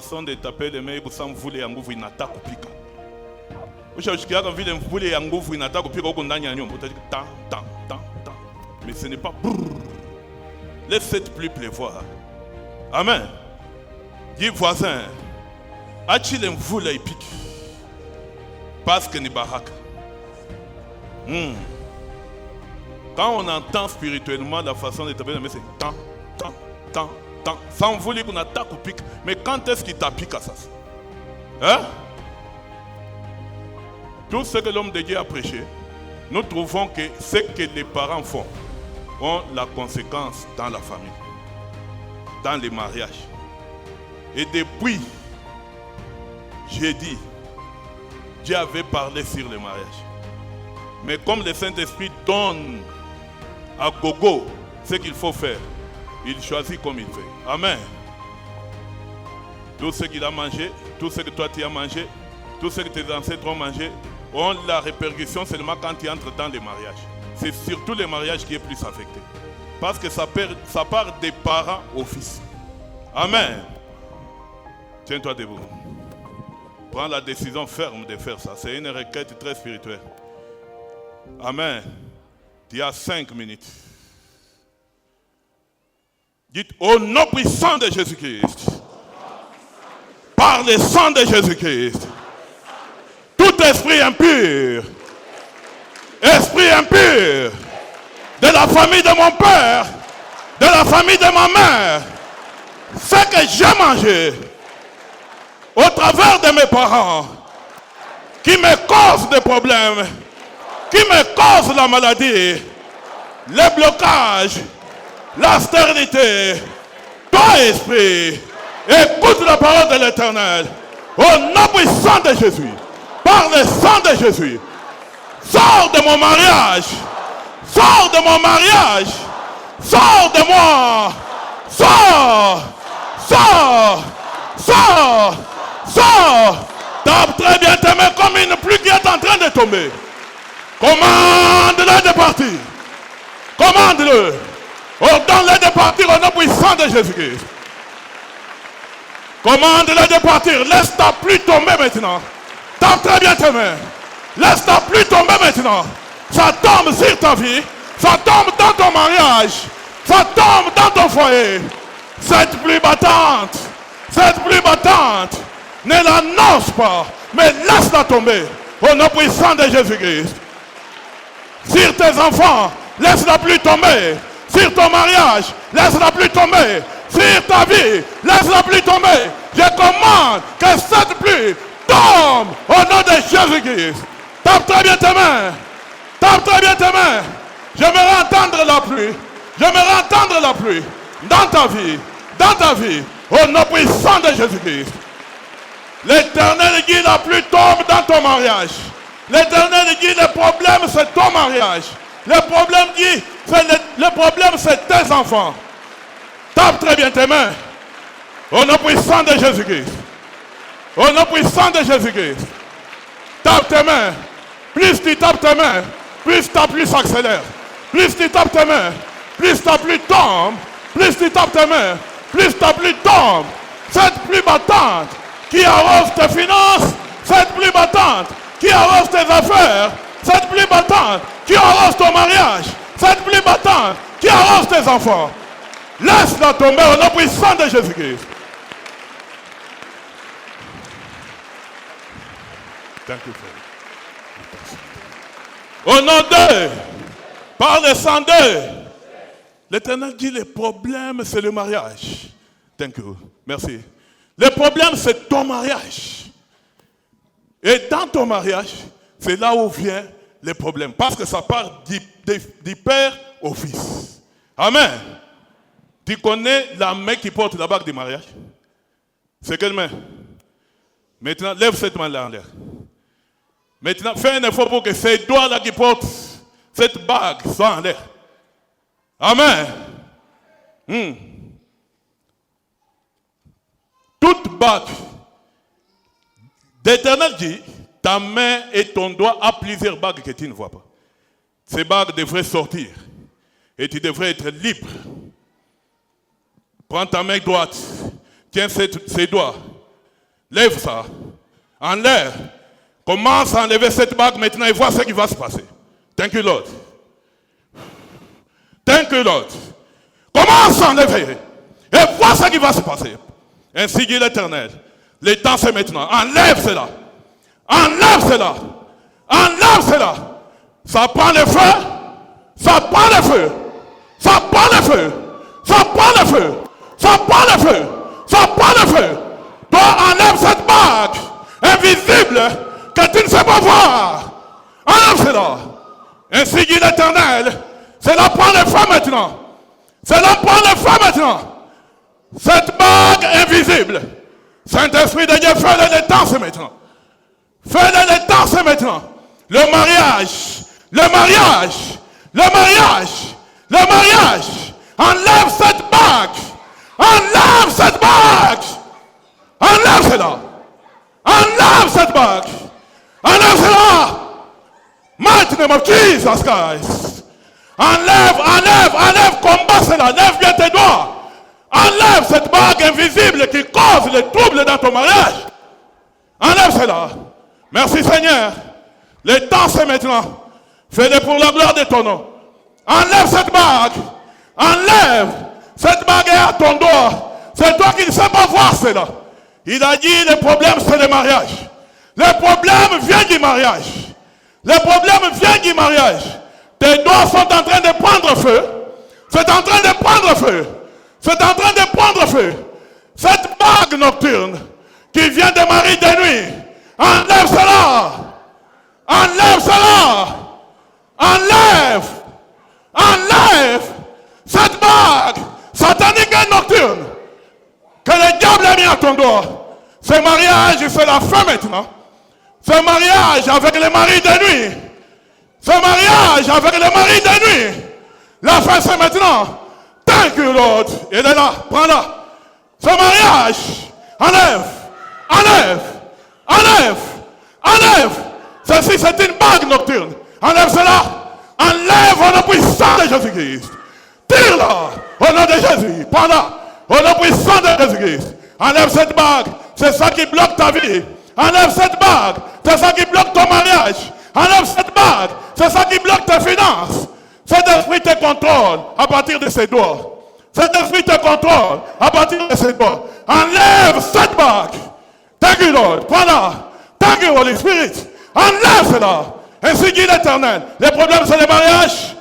façon de taper les mains, vous voulez en nguvu inata kupika. Ushaushikia comme vile mvule en nguvu inata kupika huko ndani ya nyumba. Utaji tan. Mais ce n'est pas brrr. Laisse cette pluie pleuvoir. Amen. Dis voisin, achille mvule ipiki. Parce que ni baraka. Quand on entend spirituellement la façon de taper les mains, c'est tan. Sans vouloir qu'on attaque ou pique. Mais quand est-ce qu'il t'applique à ça? Hein? Tout ce que l'homme de Dieu a prêché, nous trouvons que ce que les parents font ont la conséquence dans la famille, dans les mariages. Et depuis, j'ai dit, Dieu avait parlé sur le mariage. Mais comme le Saint-Esprit donne à gogo ce qu'il faut faire, il choisit comme il veut. Amen. Tout ce qu'il a mangé, tout ce que toi tu as mangé, tout ce que tes ancêtres ont mangé, ont la répercussion seulement quand tu entres dans les mariages. C'est surtout les mariages qui est plus affecté. Parce que ça part des parents au fils. Amen. Tiens-toi debout. Prends la décision ferme de faire ça. C'est une requête très spirituelle. Amen. Tu as 5 minutes. Dites au nom puissant de Jésus-Christ, par le sang de Jésus-Christ, tout esprit impur, de la famille de mon père, de la famille de ma mère, ce que j'ai mangé au travers de mes parents, qui me cause des problèmes, qui me cause la maladie, les blocages, la stérilité, toi esprit, écoute la parole de l'Éternel, au nom puissant de Jésus, par le sang de Jésus, sors de mon mariage, sors de mon mariage, sors de moi, sors. Tape très bien tes mains comme une pluie qui est en train de tomber. Commande-le de partir. Commande-le. Ordonne-le de partir au nom puissant de Jésus-Christ. Commande-le de partir. Laisse ta pluie tomber maintenant. Tape très bien tes mains. Laisse ta pluie tomber maintenant. Ça tombe sur ta vie. Ça tombe dans ton mariage. Ça tombe dans ton foyer. Cette pluie battante, ne l'annonce pas, mais laisse-la tomber au nom puissant de Jésus-Christ. Sur tes enfants, laisse la pluie tomber. Sur ton mariage, laisse la pluie tomber. Sur ta vie, laisse la pluie tomber. Je commande que cette pluie tombe au nom de Jésus-Christ. Tape très bien tes mains. Tape très bien tes mains. J'aimerais entendre la pluie. J'aimerais entendre la pluie dans ta vie. Dans ta vie, au nom puissant de Jésus-Christ. L'Éternel dit la pluie tombe dans ton mariage. L'Éternel dit le problème c'est ton mariage. Le problème dit le problème c'est tes enfants. Tape très bien tes mains. Au nom puissant de Jésus-Christ. Au nom puissant de Jésus-Christ. Tape tes mains. Plus tu tapes tes mains, plus ta pluie s'accélère. Plus tu tapes tes mains, plus ta pluie tombe. Plus tu tapes tes mains, plus ta pluie tombe. Cette pluie battante qui arrose tes finances, cette pluie battante qui arrose tes affaires, cette pluie battante qui arrose ton mariage, cette pluie battante qui arrose tes enfants. Laisse-la tomber au nom puissant de Jésus-Christ. Thank you, Au nom d'eux, par le sang d'eux, l'Éternel dit le problème c'est le mariage. Thank you. Merci. Le problème c'est ton mariage. Et dans ton mariage, c'est là où vient le problème. Parce que ça part du père au fils. Amen. Tu connais la main qui porte la bague du mariage? C'est quelle main? Maintenant, lève cette main-là en l'air. Maintenant, fais un effort pour que ces doigts-là qui portent cette bague soient en l'air. Amen. Toute bague d'Éternel dit, ta main et ton doigt a plusieurs bagues que tu ne vois pas. Ces bagues devraient sortir et tu devrais être libre. Prends ta main droite, tiens ces doigts Lève ça. Enlève. Commence à enlever cette bague maintenant et vois ce qui va se passer. Thank you, Lord. Thank you, Lord. Commence à enlever. Et vois ce qui va se passer. Ainsi dit l'Éternel. Le temps c'est maintenant. Enlève cela. Enlève cela. Enlève cela. Ça prend le feu. Ça prend le feu. Ça prend le feu. Ça prend le feu. Ça prend le feu. Ça prend le feu. Toi, enlève cette bague invisible que tu ne sais pas voir. Enlève cela. Ainsi dit l'Éternel. Cela prend le feu maintenant. Cela prend le feu maintenant. Cette bague invisible. Saint-Esprit de Dieu, fais-le le temps, c'est maintenant. Fais-le le temps, c'est maintenant. Le mariage. Le mariage. Le mariage. Le mariage. Enlève cette bague. Enlève cette bague. Enlève cela. Enlève cette bague. Enlève cela. Mighty name of Jesus Christ. Enlève, enlève, enlève, combat cela. Lève bien tes doigts. Enlève cette bague invisible qui cause les troubles dans ton mariage. Enlève cela. Merci Seigneur. Le temps c'est maintenant. Fais-le pour la gloire de ton nom. Enlève cette bague. Enlève. Cette bague est à ton doigt. C'est toi qui ne sais pas voir cela. Il a dit le problème c'est le mariage. Le problème vient du mariage. Le problème vient du mariage. Tes doigts sont en train de prendre feu. C'est en train de prendre feu. C'est en train de prendre feu. Cette bague nocturne qui vient de mari de nuit. Enlève cela. Enlève cela. Enlève. Enlève cette bague satanique et nocturne que le diable a mis à ton doigt. Ce mariage, c'est la fin maintenant. Ce mariage avec le mari de nuit. Ce mariage avec le mari de nuit. La fin, c'est maintenant. Thank you, Lord. Il est là. Prends-la. Ce mariage. Enlève. Enlève. Enlève. Enlève. Ceci, c'est une bague nocturne. Enlève cela. Enlève au nom puissant de Jésus-Christ. Tire-la. Au nom de Jésus. Prends-la. Au nom puissant de Jésus-Christ. Enlève cette bague. C'est ça qui bloque ta vie. Enlève cette bague. C'est ça qui bloque ton mariage. Enlève cette bague. C'est ça qui bloque tes finances. Cet esprit te contrôle à partir de ses doigts. Cet esprit te contrôle à partir de ses doigts. Enlève cette bague. Thank you, Lord. Prends-la. Thank you, Holy Spirit. Enlève cela. Ainsi dit l'Éternel. Le problème, c'est le mariage.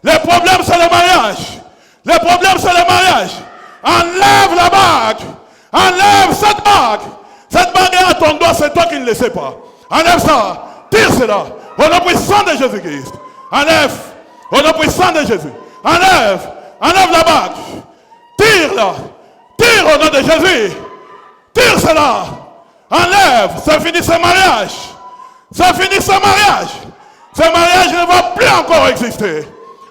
Le problème, c'est le mariage. Le problème, c'est le mariage. Enlève la bague. Enlève cette bague. Cette bague est à ton doigt, c'est toi qui ne le sais pas. Enlève ça. Tire cela. Au nom puissant de Jésus-Christ. Enlève. Au nom puissant de Jésus. Enlève. Enlève la bague. Tire-la. Tire au nom de Jésus. Tire cela. Enlève. C'est fini ce mariage. C'est fini ce mariage. Ce mariage ne va plus encore exister.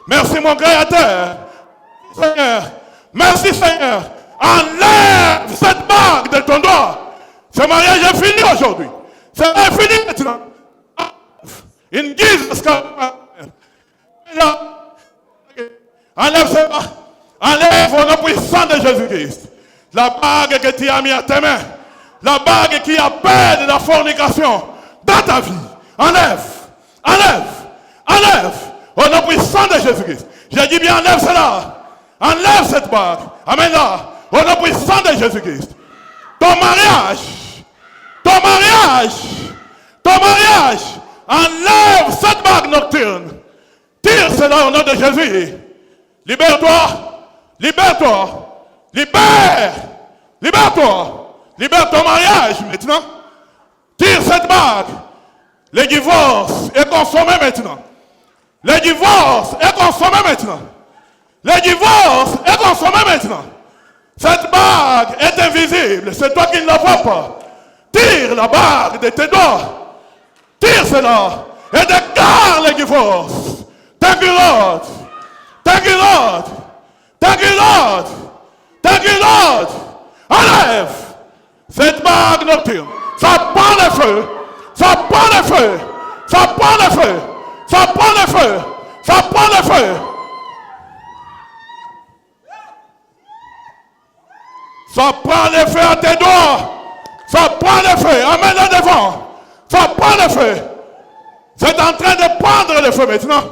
Merci mon Créateur. Seigneur. Merci Seigneur. Enlève cette bague de ton doigt. Ce mariage est fini aujourd'hui. C'est fini maintenant. In Jesus' name. Enlève cela. Enlève au nom puissant de Jésus-Christ. La bague que tu as mis à tes mains. La bague qui appelle la fornication dans ta vie. Enlève. Enlève. Enlève. Au nom puissant de Jésus-Christ. J'ai dit bien enlève cela. Enlève cette bague. Amène-la. Au nom puissant de Jésus-Christ. Ton mariage. Ton mariage. Ton mariage. Enlève cette bague nocturne. Tire cela au nom de Jésus. Libère-toi. Libère-toi. Libère. Libère-toi. Libère ton mariage maintenant. Tire cette bague. Le divorce est consommé maintenant. Le divorce est consommé maintenant. Le divorce est consommé maintenant. Cette bague est invisible. C'est toi qui ne la vois pas. Tire la bague de tes doigts. Tire cela. Et déclare le divorce. Thank you, Lord. Thank you, Lord. Thank you, Lord. Thank you, Lord. Enlève cette bague nocturne. Ça prend le feu. Ça prend le feu. Ça prend le feu. Ça prend le feu. Ça prend le feu. Ça prend le feu à tes doigts. Ça prend prend le feu. Amène-le devant. Ça prend le feu. C'est en train de prendre le feu maintenant.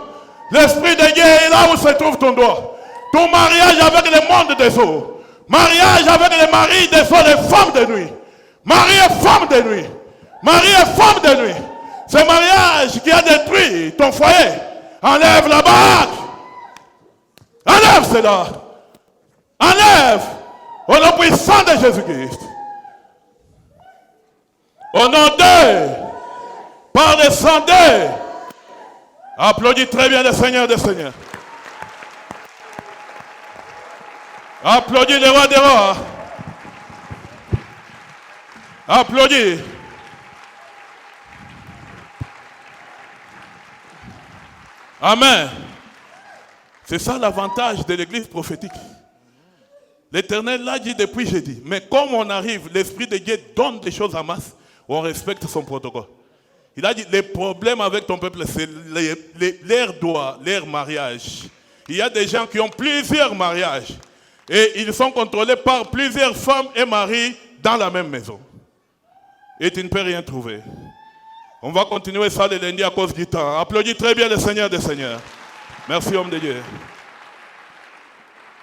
L'Esprit de Dieu est là où se trouve ton doigt. Ton mariage avec le monde des eaux. Mariage avec les maris des eaux, les femmes de nuit. Mari et femme de nuit. Mari et femme de nuit. Ce mariage qui a détruit ton foyer. Enlève la baraque. Enlève cela. Enlève. Au nom puissant de Jésus-Christ. Au nom de. Par le sang de. Applaudis très bien le Seigneur des Seigneurs. Applaudis le roi des rois. Applaudis. Amen. C'est ça l'avantage de l'église prophétique. L'Éternel l'a dit depuis jeudi. Mais comme on arrive, l'Esprit de Dieu donne des choses en masse, on respecte son protocole. Il a dit, les problèmes avec ton peuple, c'est leur droit, leur mariage. Il y a des gens qui ont plusieurs mariages. Et ils sont contrôlés par plusieurs femmes et maris dans la même maison. Et tu ne peux rien trouver. On va continuer ça le lundi à cause du temps. Applaudis très bien le Seigneur des Seigneurs. Merci, homme de Dieu.